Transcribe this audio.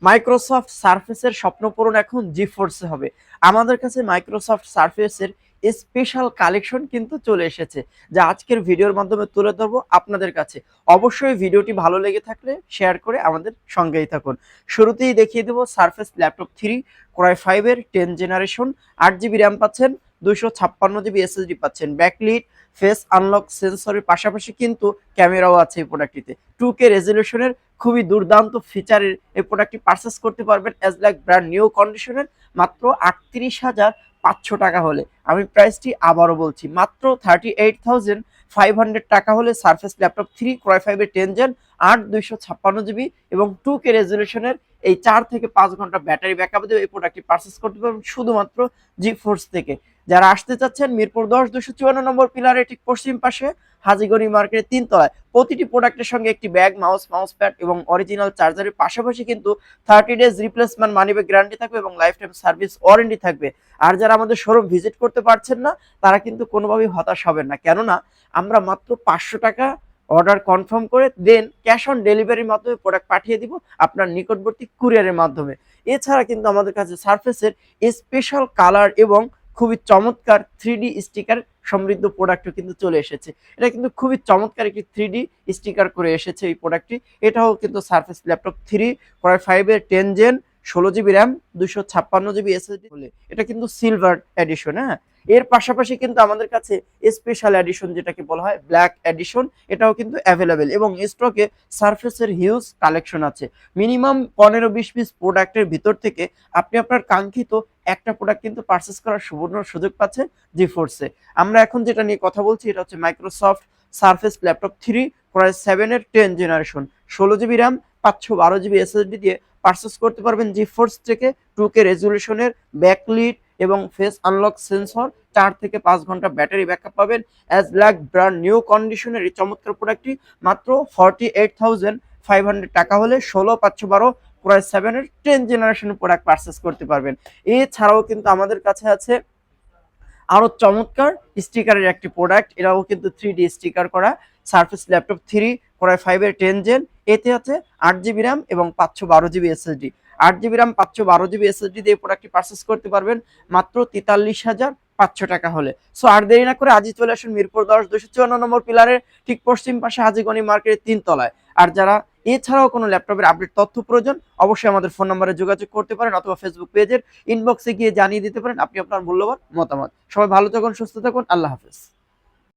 Microsoft সারফেসের স্বপ্ন পূরণ এখন জিফোর্সে হবে। আমাদের কাছে মাইক্রোসফট সারফেসের স্পেশাল কালেকশন কিন্তু চলে এসেছে, যা আজকের ভিডিওর মাধ্যমে তুলে ধরবো আপনাদের কাছে। অবশ্যই ভিডিওটি ভালো লেগে থাকলে শেয়ার করে আমাদের সঙ্গেই থাকুন। শুরুতেই দেখিয়ে দেবো সারফেস ল্যাপটপ 3 কোরাই 5 এর 10 জেনারেশন। 8 জিবি র্যাম পাচ্ছেন, 256 জিবি এসএসডি পাচ্ছেন, ব্যাকলিট ফেস আনলক সেন্সরের পাশাপাশি কিন্তু ক্যামেরাও আছে এই প্রোডাক্টটিতে। 2K রেজলিউশনের খুবই দুর্দান্ত ফিচারের এই প্রোডাক্টটি পারচেস করতে পারবেন অ্যাজ লাইক ব্র্যান্ড নিউ কন্ডিশনের মাত্র 38,500 টাকা হলে। আমি প্রাইসটি আবারও বলছি, মাত্র 38,500 টাকা হলে সারফেস ল্যাপটপ 3 কোরাই 5 এর 10 জেন 8 256 জিবি এবং 2K রেজলিউশনের এই 4 থেকে 5 ঘন্টা ব্যাটারি ব্যাকআপ দেবে এই প্রোডাক্টটি পারচেস করতে পারবেন শুধুমাত্র জিফোর্স থেকে। যারা আসতে চাচ্ছেন মিরপুর 10 254 নম্বর পিলারে ঠিক পশ্চিম পাশে হাজীগঞ্জ মার্কেটের 3 তলায়। প্রতিটি প্রোডাক্টের সঙ্গে একটি ব্যাগ, মাউস প্যাড এবং অরিজিনাল চার্জারের পাশাপাশি কিন্তু 30 days replacement money back guarantee থাকবে এবং লাইফ টাইম সার্ভিস ওয়ারেন্টি থাকবে। আর যারা আমাদের শোরুম ভিজিট করতে পারছেন না তারা কিন্তু কোনোভাবেই হতাশ হবেন না, কেননা আমরা মাত্র 500 টাকা অর্ডার কনফার্ম করে দেন ক্যাশ অন ডেলিভারির মাধ্যমে প্রোডাক্ট পাঠিয়ে দিব আপনার নিকটবর্তী কুরিয়ারের মাধ্যমে। এছাড়া কিন্তু আমাদের কাছে সারফেসের স্পেশাল কালার এবং খুবই চমৎকার 3D স্টিকার সমৃদ্ধ প্রোডাক্টও কিন্তু চলে এসেছে। এটা কিন্তু খুবই চমৎকার একটি 3D স্টিকার করে এসেছে এই প্রোডাক্টটি। এটাও কিন্তু সারফেস ল্যাপটপ 3 কোরাই 5 এর 10 gen 16 GB RAM 256 GB SSD বলে, এটা কিন্তু সিলভার এডিশন। হ্যাঁ, এর পাশাপাশি কিন্তু আমাদের কাছে স্পেশাল এডিশন যেটাকে বলা হয় ব্ল্যাক এডিশন, এটাও কিন্তু অ্যাভেলেবেল এবং স্টকে সারফেসের হিউজ কালেকশন আছে। মিনিমাম 15-20 পিস প্রোডাক্টের ভিতর থেকে আপনি আপনার কাঙ্ক্ষিত একটা প্রোডাক্ট কিন্তু পারচেস করার সুবর্ণ সুযোগ পাচ্ছে জিফোর্সে। আমরা এখন যেটা নিয়ে কথা বলছি এটা হচ্ছে মাইক্রোসফট সারফেস ল্যাপটপ 3 কোরাই 7 এর 10 generation 16 GB RAM 512 GB SSD দিয়ে পারচেস করতে পারবেন জিফোর্স থেকে। 2K রেজলিউশনের ব্যাকলিট এবং ফেস আনলক সেন্সর, 4 থেকে 5 ঘন্টা ব্যাটারি ব্যাকআপ পাবেন অ্যাজ লাইক ব্র্যান্ড নিউ কন্ডিশনের এই চমৎকার প্রোডাক্টটি মাত্র 48,500 টাকা হলে 16/512 কোরাই 7 এর 10 জেনারেশনের প্রোডাক্ট পারচেস করতে পারবেন। এছাড়াও কিন্তু আমাদের কাছে আছে আরো চমৎকার স্টিকারের একটি প্রোডাক্ট, এটাও কিন্তু 3D স্টিকার করা সারফেস ল্যাপটপ 3 কোরাই 5 এর 10 জেন। এতে আছে 8 জিবি র্যাম এবং 512 GB SSD. 8 GB RAM 512 GB SSD দিয়ে প্রোডাক্টটি পারচেস করতে পারবেন মাত্র 43,500 টাকা হলে। সো আর দেরি না করে আজই চলে আসুন মিরপুর 10 254 নম্বর পিলারের ঠিক পশ্চিম পাশে হাজীগঞ্জ মার্কেটের 3 তলায়। আর যারা এছাড়াও কোনো ল্যাপটপের আপডেট তথ্য প্রয়োজন অবশ্যই আমাদের ফোন নম্বরে যোগাযোগ করতে পারেন অথবা ফেসবুক পেজের ইনবক্সে গিয়ে জানিয়ে দিতে পারেন আপনি আপনার মূল্যবান মতামত। সবাই ভালো থাকুন, সুস্থ থাকুন, আল্লাহ হাফেজ।